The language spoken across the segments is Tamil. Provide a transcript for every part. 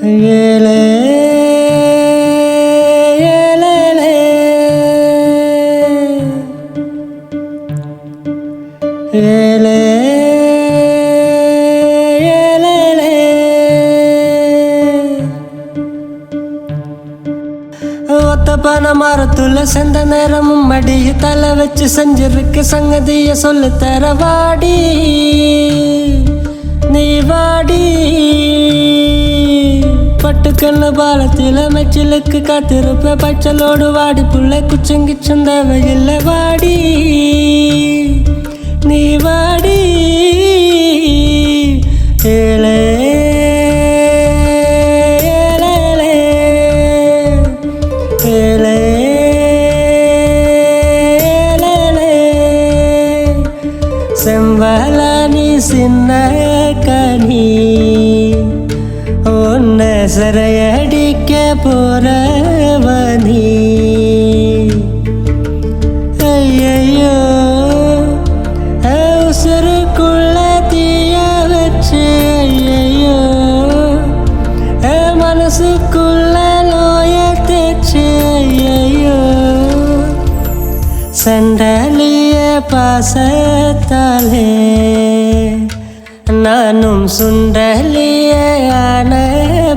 ஏலே ஏலேலே ஏலே ஏலேலே ஒத்த பனை மரத்துல செந்த நேரமும் மடிய தலை வச்சு செஞ்சிருக்கு சங்கதிய சொல்லு தர வாடி நீ வாடி பட்டுக்கண்ண பாலத்தில மெச்சிலுக்கு காத்திருப்ப பச்சலோடு வாடி புள்ள குச்சங்கி சந்தவையில் வாடி நீ வாடி ஏலே ஏலேலே ஏலே ஏலேலே செம்பல நீ சின்ன கனி உன்னை சரையடிக்க போறவனி ஐயோ உசுருக்குள்ள தீய வச்சு ஐயோ மனசுக்குள்ள நோய தேச்சு ஐயோ சண்டலிய பாசத்தாலே நானும் சுண்டலியான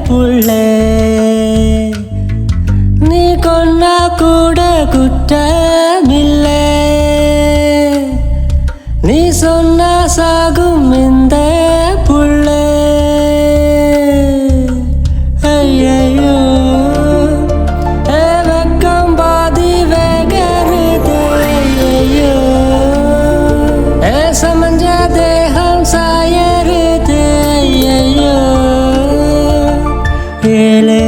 புள்ளே நீ கொன்னா கூட குற்றமில்லை நீ சொன்னா சாகும் இந்த புள்ளே ஐயோ வெக்கம் பாதி வேகருது ஐயோ சமஞ்ச தேகம் சாயருது ஐயோ ஏலே